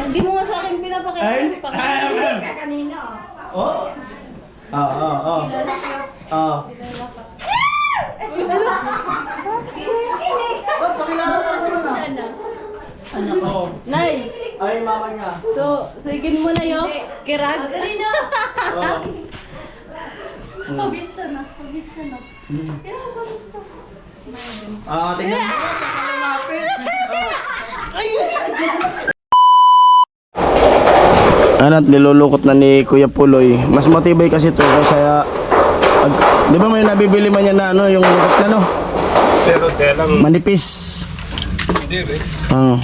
Hindi mo nga sa akin pinapakita. Ay, Kanina. oh. Oh. Ba't pakilala ka naman na? Anak ko. Nay! Ay, mama niya. So, sigin mo na yung kirag. Kanina. Oh. Pabista na. Kaya pabista. Tingnan mo. Lumapit. Anat, nilulukot na ni Kuya Puloy. Mas matibay kasi to kaya di ba may nabibili man yan na ano, yung lukot na no? Pero kaya lang, Manipis. hindi rin. Oo.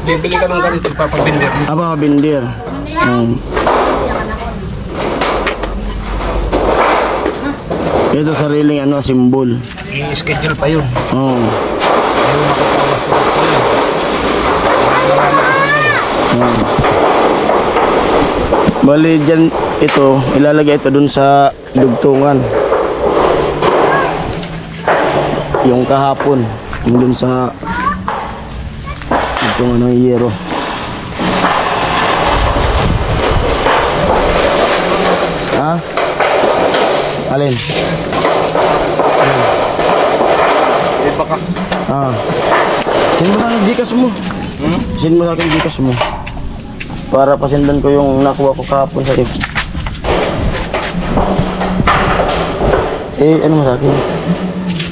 Bibili ka ng ganito, papabindir mo. Aba, bindir. Ito sariling ano, simbol. I-schedule pa yun. Oo. Ayaw makatawas ko pa yun. Bali dyan ito, ilalagay ito dun sa dugtungan. Yung kahapon, yung dun sa dugtungan ng yero. Ha? Alin? Eh, bakas. Send mo na ng Gcash mo. Send mo sa akin Gcash mo. Para pasendan ko yung nakuha ko kahapon sa tip. Ano mo sa akin?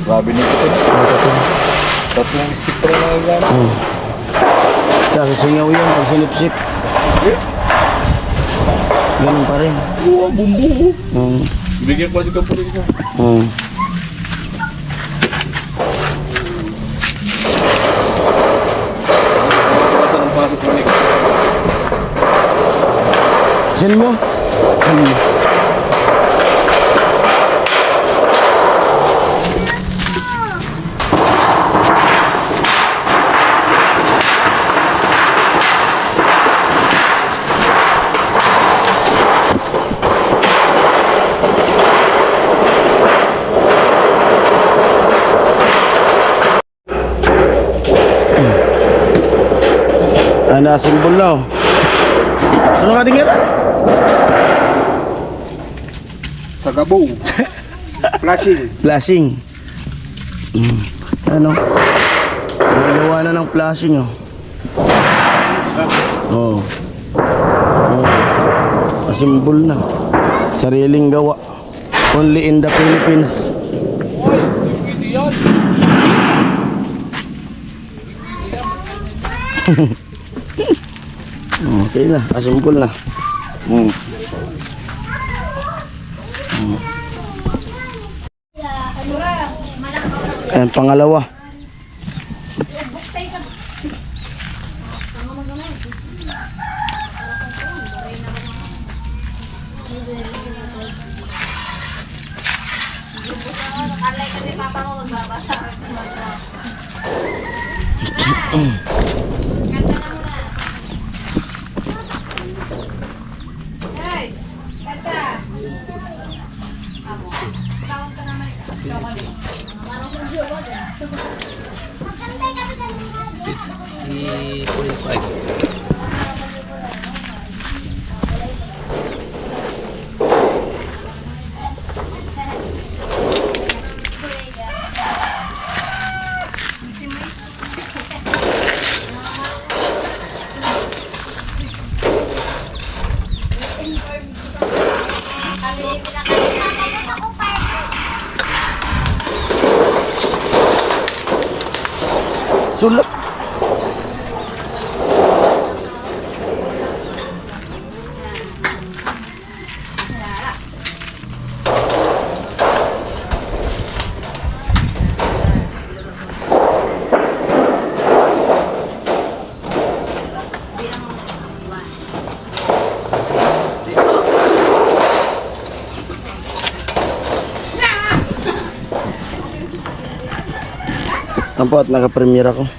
Grabe nito ito. Ano sa akin? Tatlong stick pa rin ang gano'n. Kasi singaw yan pag sinipsip. Ganun pa rin. Oo, bumbu. Hmm. Bigyan ko si Kapuloy isa. Hmm. Saan ang pasok mo, Nick? Send mo? Simbol na oh. Ano nga dingin? Sa Gabu. Flashing. Flashing. Ano? Nagawa na ng flashing oh. Oh. Simbol na. Sariling gawa. Only in the Philippines. Okay na, asimbol na. Ayan, pangalawa. Alay kasi papa mo magbabasa. Kanta na muna. Hey, kanta. Amo. Tawag ka naman. Manong kung jowa din. Magkantay kami sa Sulap. Nampo at naka-premiere ako.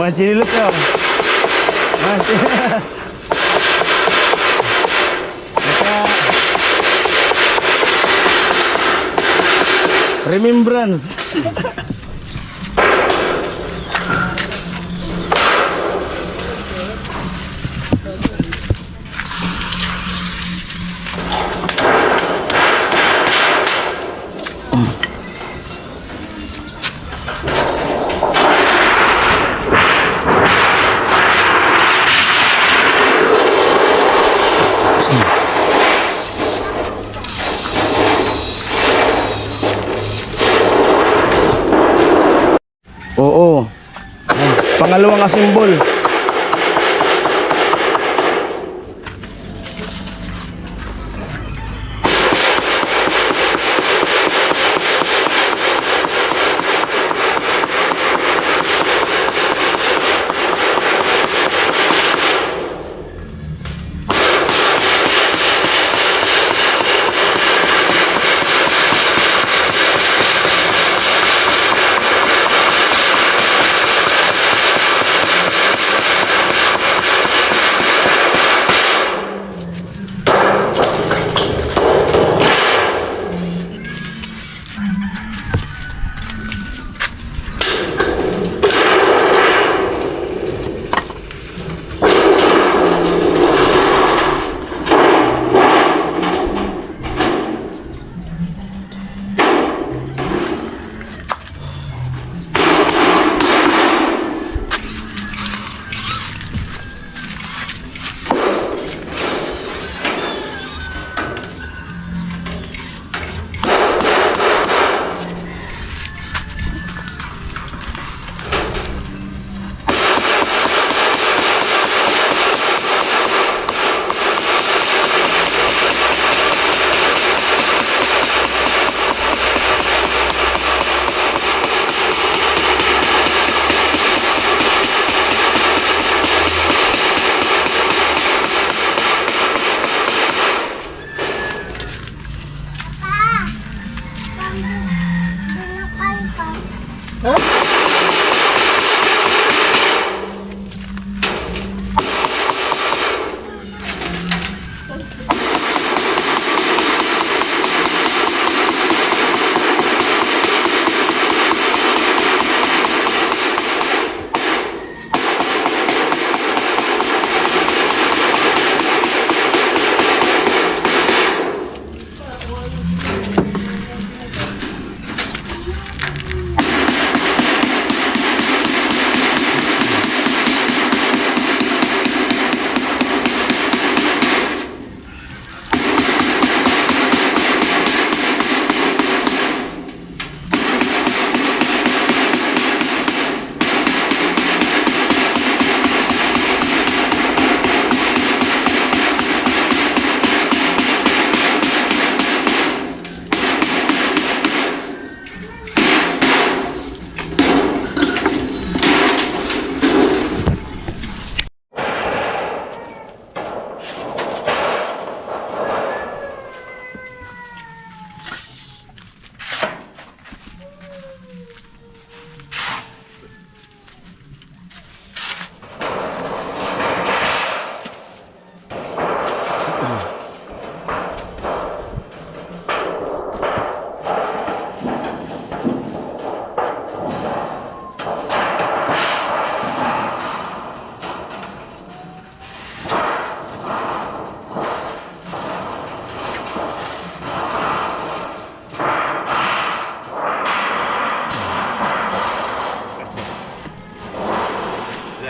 Man, sinilot ko. Man, remembrance. Oo. Pangalawang asimbol.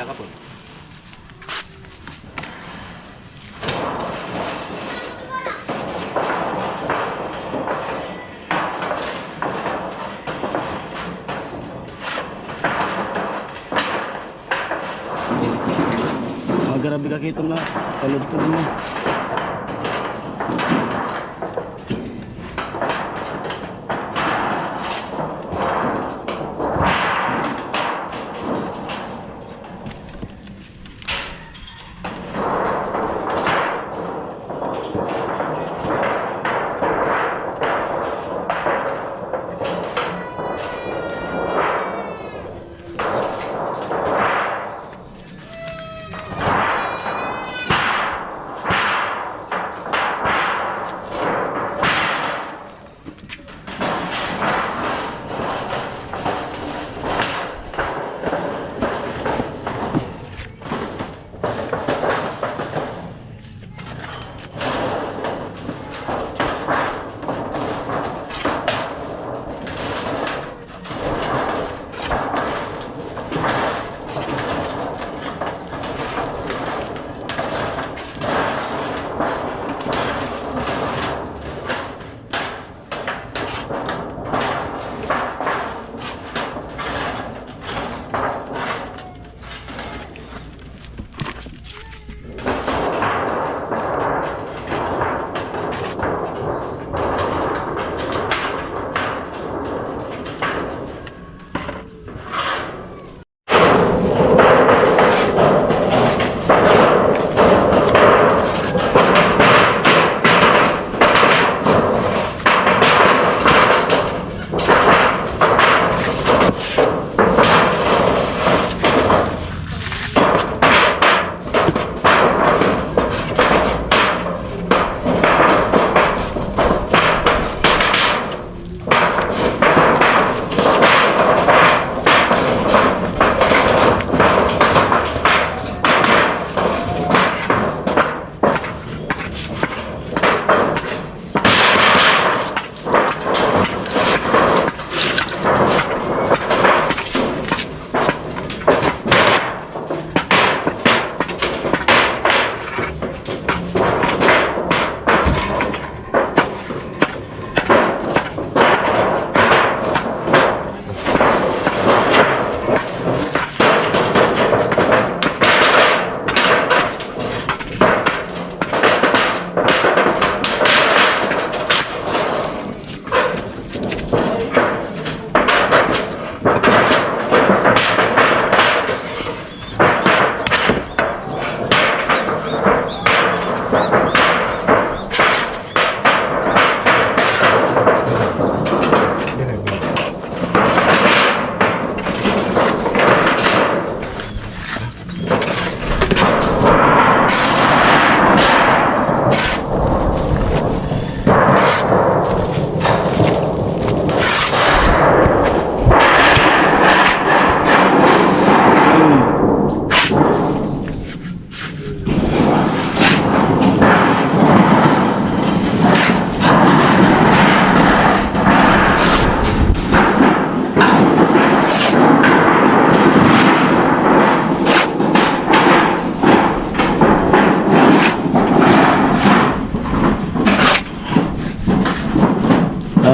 mamaya ka po. Grabe ka kita na. Talod-talod mo.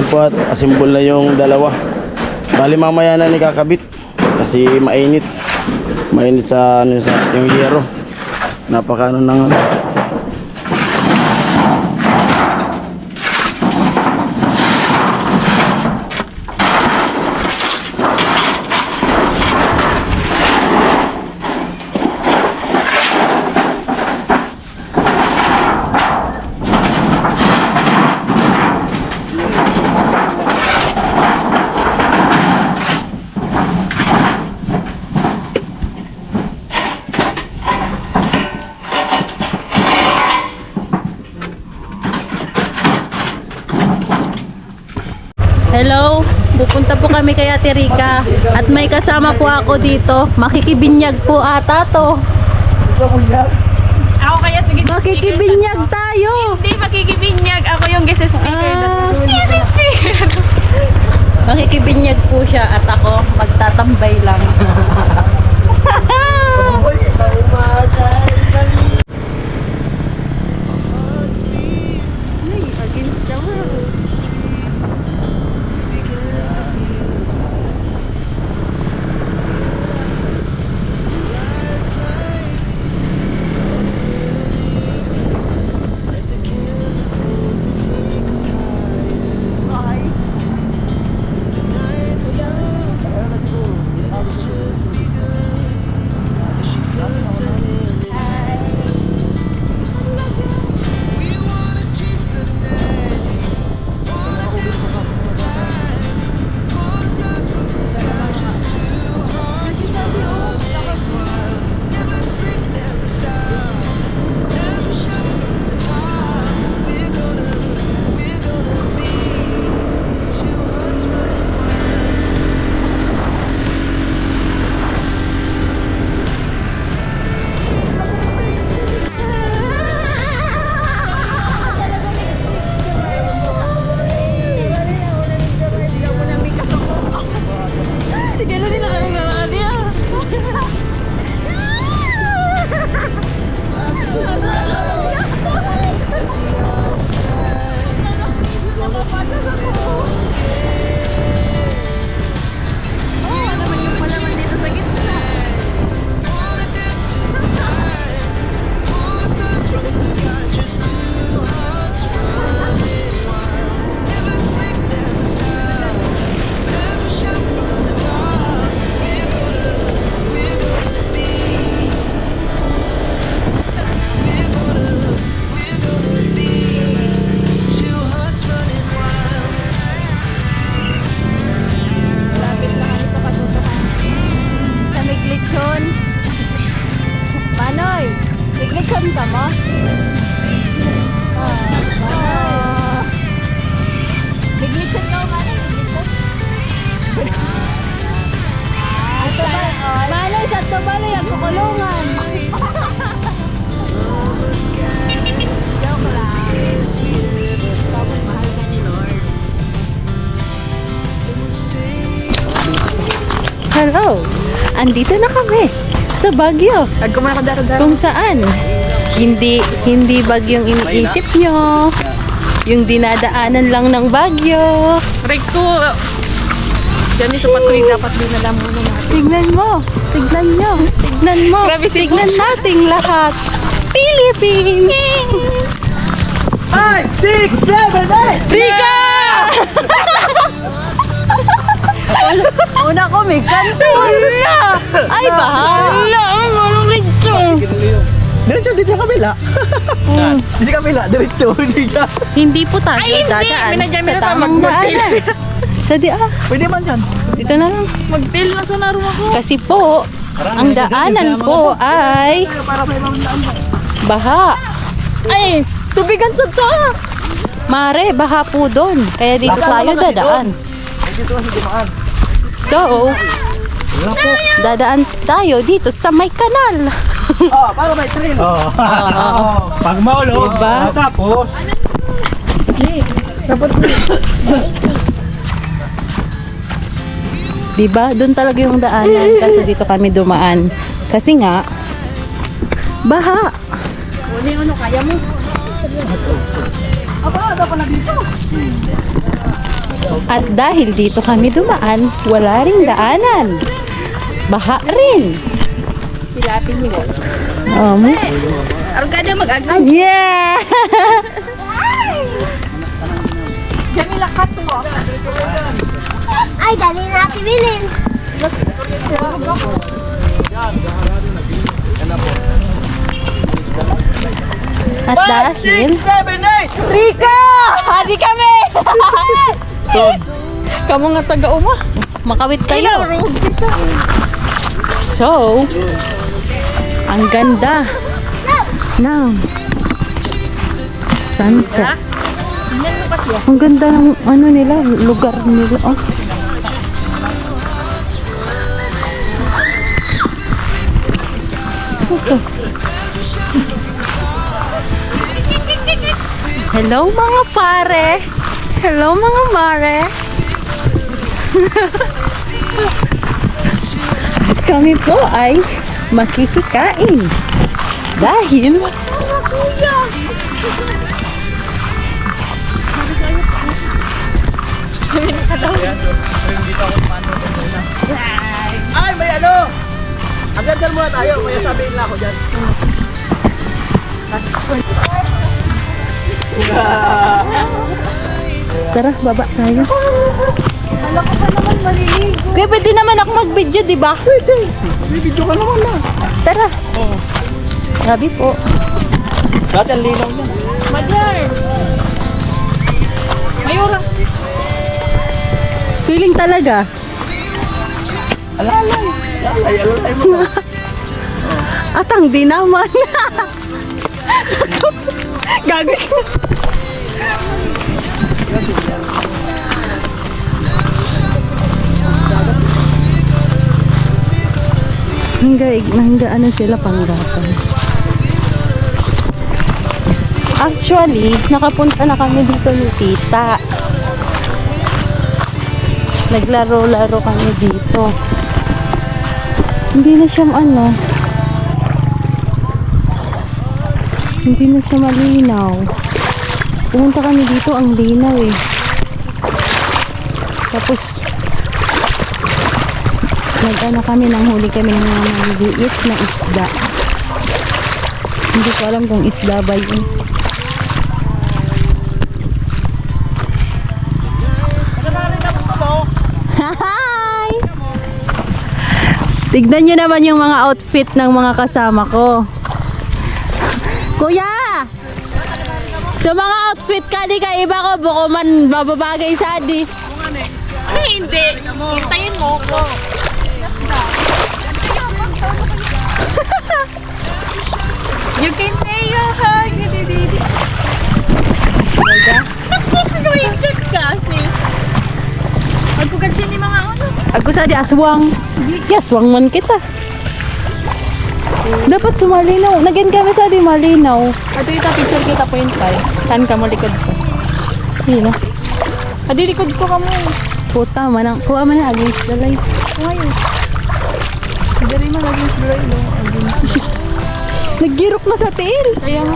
po at asimbol na yung dalawa. Bali mamaya na ni kakabit kasi mainit. Mainit sa ano sa yung yero. Napakaano nang Hello, pupunta po kami kay Ate Rica at may kasama po ako dito. Makikibinyag po ata to. Ako kaya sige. Makikibinyag tayo. Hindi makikibinyag. Ako yung guest speaker. Guest speaker. Makikibinyag po siya at ako magtatambay lang. ka mo? Biglitsan ka ba? Malay sa tubalo yung kukulungan. Joke lang. Mahal ka ni Lord. Hello! Andito na kami sa Baguio. Kung saan hindi bagyong iniisip nyo. Yung dinadaanan lang ng Baguio. Recto. Diyan sa patuloy dapat dinala muna natin. Tignan mo. Tignan nyo. Tignan mo. Grabe si Tignan Boss. nating lahat. Philippines! 5, 6, 7, 8! Rika! Una ko may kanto. Ay, bahala. Ang walang rincho. Diretso, dito yung kabila. Dito kabila, diretso. Hindi po tayo dadaan sa tamang daanan. Dadi Pwede man yan. dito na lang. Mag-tail na sa laro ako. Kasi po, ang daanan po ay baha. Ay, tubigan sa to. Mare, baha po doon. Kaya dito tayo dadaan. So, dadaan tayo dito sa may kanal. Oh, para may trail. Pag maulo, Diba? tapos. Diba? Doon talaga yung daanan. Kasi dito kami dumaan. Kasi nga, baha. Ano kaya mo? At dahil dito kami dumaan, wala ring daanan. Baha rin. Pilapin niyo. Arugada mag-agay. Yeah! Jamila kato. Ay, dali natin bilhin. At dahil, Rika! Hadi kami! Kamu nga taga-uma. makawit kayo. So, ang ganda ng sunset. Ang ganda ng ano nila, lugar nila. Oh. Okay. Hello mga pare. Hello mga mare. At kami po ay makikikain. Dahil Ay, may ano! Agad muna tayo, may sabihin lang ako dyan. tara, baba tayo. Alam ko pa naman maliligo. Kaya pwede naman ako mag-video, di ba? Pwede. May video ka naman na. Tara. Sabi po. Dati ang linaw niya. Madar! Mayura! Feeling talaga. Alay mo. At ang di naman. Gagawin. Hanggaan sila panggapan. Actually, nakapunta na kami dito ni Tita. Naglaro-laro kami dito. Hindi na siya hindi na siya malinaw. Pumunta kami dito, ang linaw eh. Tapos kami, nanghuli kami ng mga maliliit na isda. Hindi ko alam kung isda ba yun. Hi! Tignan nyo naman yung mga outfit ng mga kasama ko. Kuya! So mga outfit ka, di ka iba ko, buko man bababagay sa di. Hindi! Hintayin mo ko. You can say sa di aswang. Aswang man kita. Dapat sumalinaw. Nagin kami sa di malinaw. Ato kita picture kita point 5. Saan ka mo likod ko? Sino? Adi likod ko kamo. Puta, manang. Kuha man na against the light. Ngayon. Dari man laging blur no. Naggirok na sa tails. Kaya nga.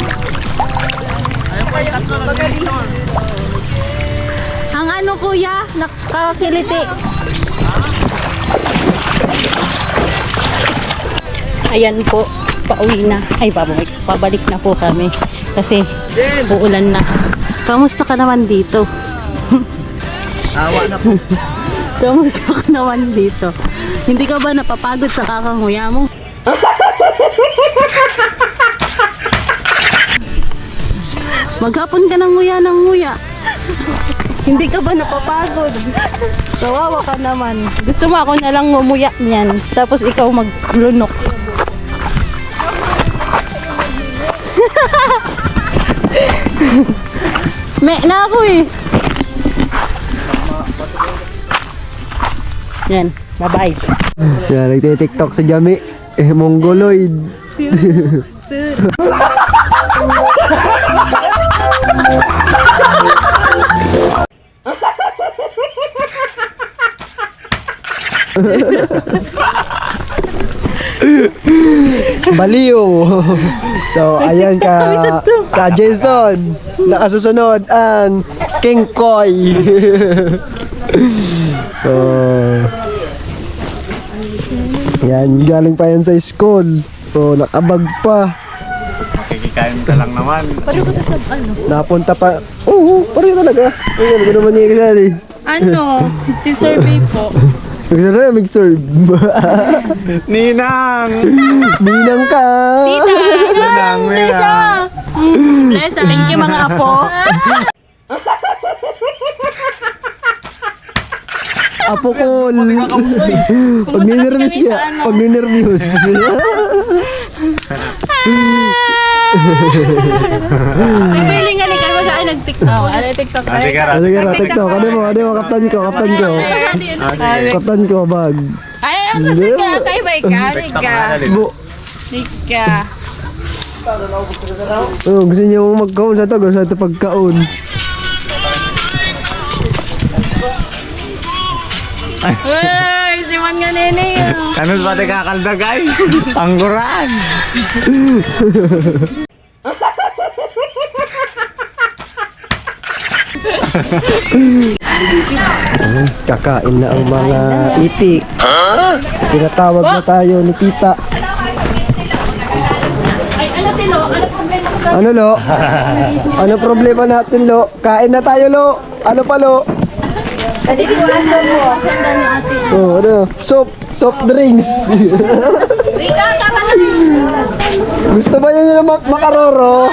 Ang ano kuya, nakakiliti. Ayan po, pauwi na. Ay, pabalik na po kami. Kasi uulan na. Kamusta ka naman dito? Awa na po. Kamusta ka naman dito? Hindi ka ba napapagod sa kakanguya mo? Maghapon ka ng nguya. Hindi ka ba napapagod? Kawawa ka naman. Gusto mo ako na lang ngumuya niyan. Tapos ikaw maglunok. May na ako eh. Yan. Bye-bye. Yan, nagtitiktok sa Jami. Mongoloid. Baliw. So, ayan ka Jason. Nakasusunod ang King Koy. So, yan, galing pa yan sa school. So, nakabag pa. Kikikain ka lang naman. Napunta pa. Oo, pareho talaga. Ayan, gano'n naman niya kasi. Ano? Si survey po. Gusto na mag-serve. Ninang! Ninang ka! Ninang, Ninang. Bless. Thank you mga apo. Apo ko. Pag ninervous ka. Pag ninervous. May feeling nga ni kayo mag-ay nag-tiktok. Ano TikTok? Sige ra. Sige na, TikTok. Ano mo, kaptan ko. Kaptan ko, bag. Ay, ano sa ka? Kay ba ka? Nika. Bu. Nika. Oh, gusto niyo magkaon sa to, gusto sa to pagkaon. Ay, si man nga nene. Ano ba di kakaldagay? Angguran! Kakain na ang mga itik. Tinatawag na tayo ni tita. Ay, ano tilo? Ano problema ko? Ano lo? Ano problema natin lo? Kain na tayo lo. Ano pa lo? Adi ko aso mo. Sanda ni ate. Oh, ano? Soft drinks. Rika, tama na. Gusto ba niya yung makaroro?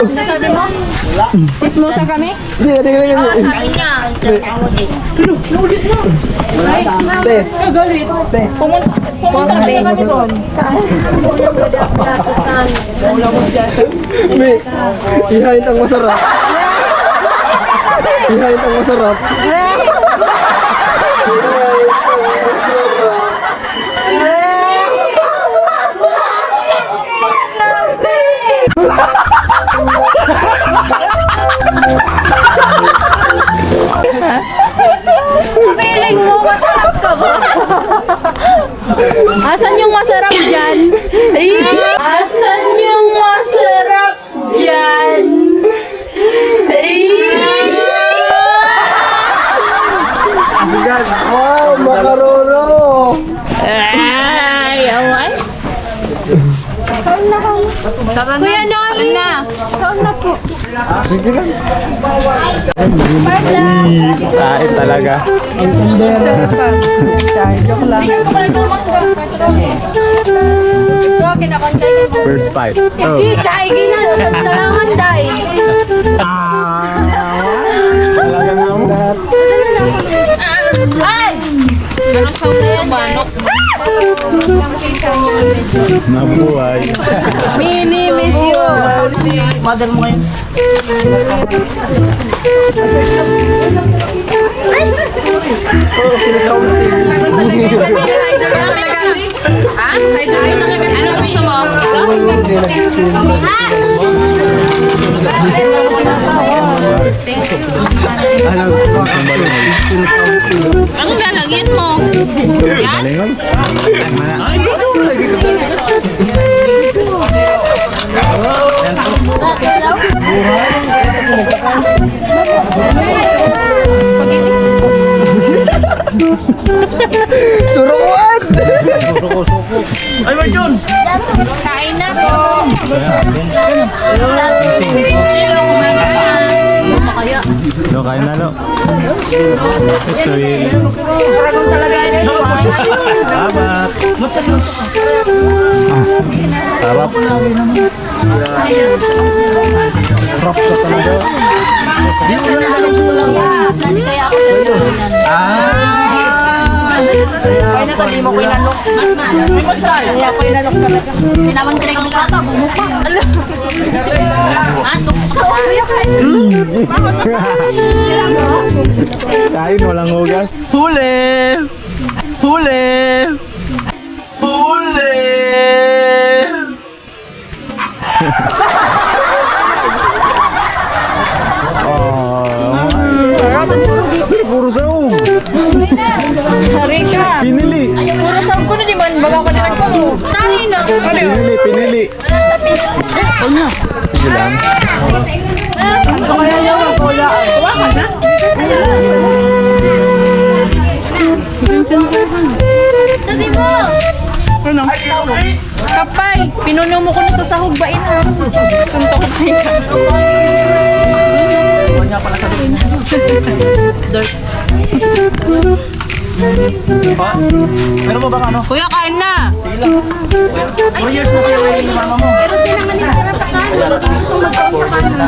Nasabi mo? Sismosa kami? Hindi, hindi. Te. Galit. Te. Pumunta na kami doon. May, ihain ang masarap. Ihain ang masarap. Feeling mo, masarap ka ba? Asan yung masarap dyan? Asan yung masarap dyan? Wow, makaroro. Ay, away. Kuya Noli! Sige lang. Kain talaga. Tingnan ko pala itong mangga. Ito, kinakantay mo. First bite. Hindi, kain gina. Sa talangan, day. Talaga nga mo. Ay! Ang sauto manok. Nabuhay. Mini miss you. Mother mo ngayon. Ha? Ano gusto mo? Ikaw? Ang lalagyan mo? Yan? Suruan! Kain na po. Hello, kumain ka na. Lo, kain na, Lo. Ito yun. Salamat. Sarap. Tinawag talagang plato, bumuka. Kain, walang hugas. Huli! Huli! Huli! Puro saong. Harika. Pinili. Puro saan ko na di man. Baga ko na nagpamo. Sari na. Pinili, pinili. Sige lang. Tuwa ka na? Sabi mo. Ano? Kapay. Pinuno mo ko na sa sahog ba ina? Tunto ko tayo ka. Meron mo bang ano? Kuya, kain na. 4 years na siya yung mama mo. Pero sila man yung sarap sa kanin. Drone siya.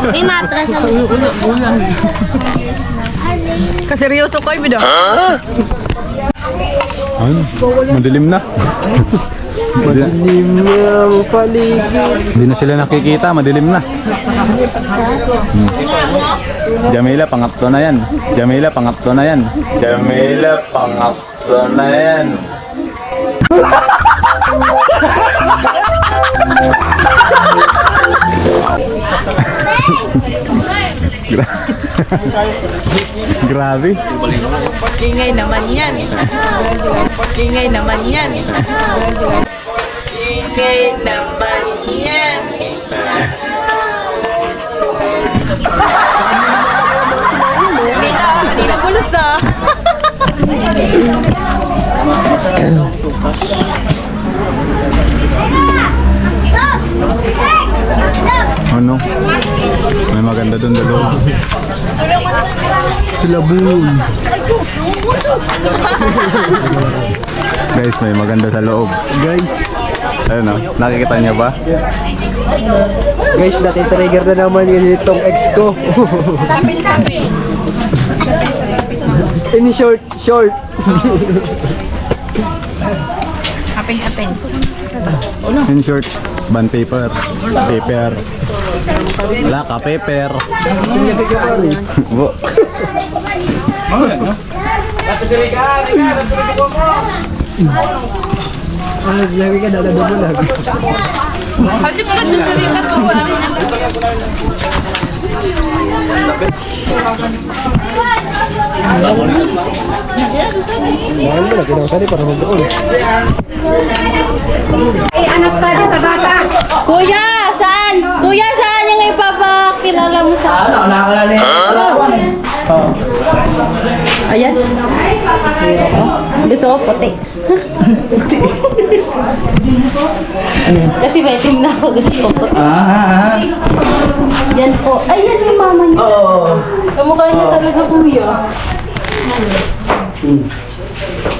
May matras ang Kaseryoso ko, Ibido. Ay, madilim na. Madilim na ang paligid. Hindi na sila nakikita, madilim na. Jamila, pangatlo na yan. Jamila, pangatlo na yan. Jamila, pangatlo na yan. Grabe. Ingay naman yan. Ingay naman yan. Ingay naman yan. Kanina pulos ah. Ano? May maganda doon dalawa. Sila bull. Guys, may maganda sa loob. Guys, Ayun o, nakikita niyo ba? guys, nati-trigger na naman yun itong ex ko. In short, short. Aping-aping. In short, band paper. Paper. Wala ka, paper. Bo. Lagi ka dadadubulag. Pati mo lang doon sa rika to. Mahal mo na, kinakasali para magdoon. Kuya, saan? Kuya, saan yung ipapakilala mo sa akin? Ano, nakakalala Ayan. Gusto ko puti. Kasi may team na ako gusto ko. Ah. Yan po. Ay, yan yung mama niya. Oo. Kamukha niya talaga kuya.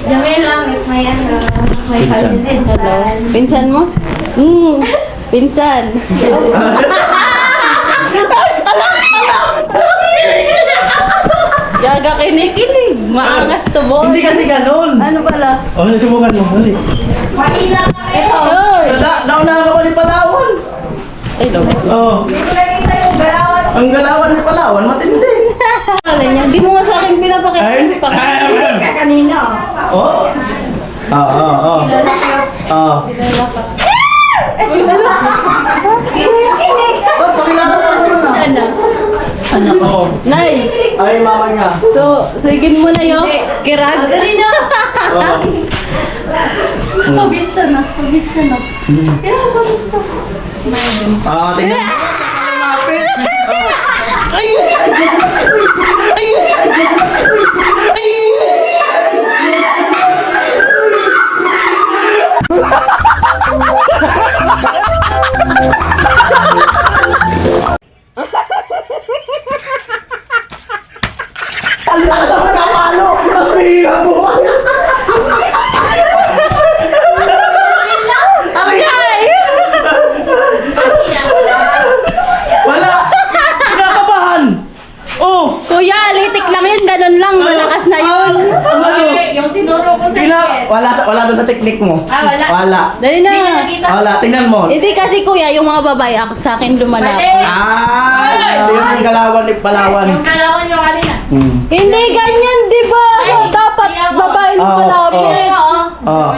Jamela, may ano, may Pinsan. Hello. Pinsan mo? Pinsan. Yaga kinikilig. Maangas to boy. Hindi kasi ganun. Ano pala? Oh, subukan mo. Dali. Ito. Ay! Naunahan ako ni Palawan. Ay, no. Oo. Ang galawan ni Palawan, matindi. Hindi mo nga sa akin pinapakita. Ay, hindi. kanina. Oo. Oo. Oo. Ba't pakilala mo na? Anak ko. Oo. Nay! Ay, mama niya. So, sigin mo na yung kirag. Oo. Pabista na. Kaya pabista. Ah, tingnan mo. Lumapit. Wala! Kinakabahan! Oh! Kuya, litik lang yun. Ganun lang. Malakas na yun. Yung tinuro ko sa Wala doon sa teknik mo. wala. Wala. Dali na. Wala, tingnan mo. Hindi kasi kuya, yung mga babae ako sa akin lumalapit. Ah, yung galawan ni Palawan. Yung kalawan yung kanina. Hindi ganyan, di ba? So, dapat babae lumalapit. Oh.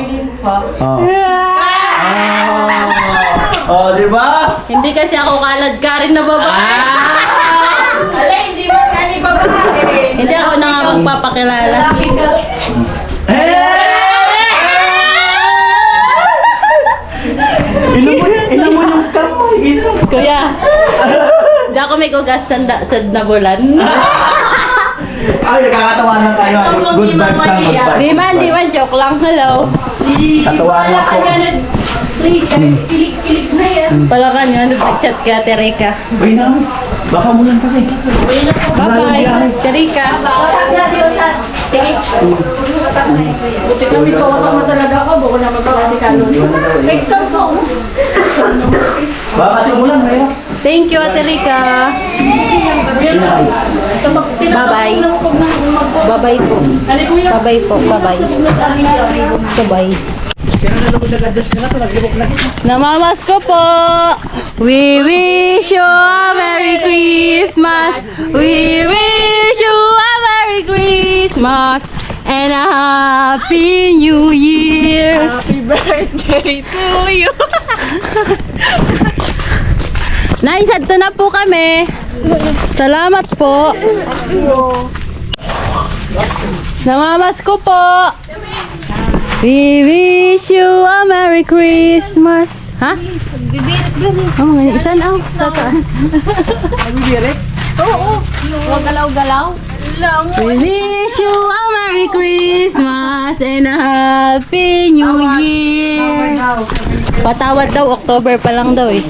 Oh. Oh, di ba? Hindi kasi ako kalad ka rin na babae. Wala, hindi ba kani babae? Hindi ako na nga magpapakilala. Lalaki ka. Inom mo yung kamay. Inom. Kuya, hindi ako may kugas sa nabulan. Ay, nakakatawanan tayo. Good vibes lang, good vibes. Di man, joke lang. Hello. Tatawanan ko. Kilik-kilik na yan. Pala ka nga, nag-chat ka, Tereka. Uy na, baka mulan kasi. Bye-bye, Tereka. Sige. Buti kami kawatak mo talaga ako. Buko na magpapasi ka nun. Exam po. Baka kasi umulan, kaya. Thank you, Tereka. Bye-bye. Bye-bye po. Bye-bye po. Bye-bye. Bye-bye. Namamas ko po. We wish you a Merry Christmas. We wish you a Merry Christmas and a Happy New Year. Happy birthday to you. Naisad na po kami. Salamat po. Namamas ko po. We wish you a Merry Christmas. Ha? Oh, isan ang sa taas. Oo. Huwag galaw-galaw. We wish you a Merry Christmas and a Happy New Year. Patawad daw, October pa lang daw eh.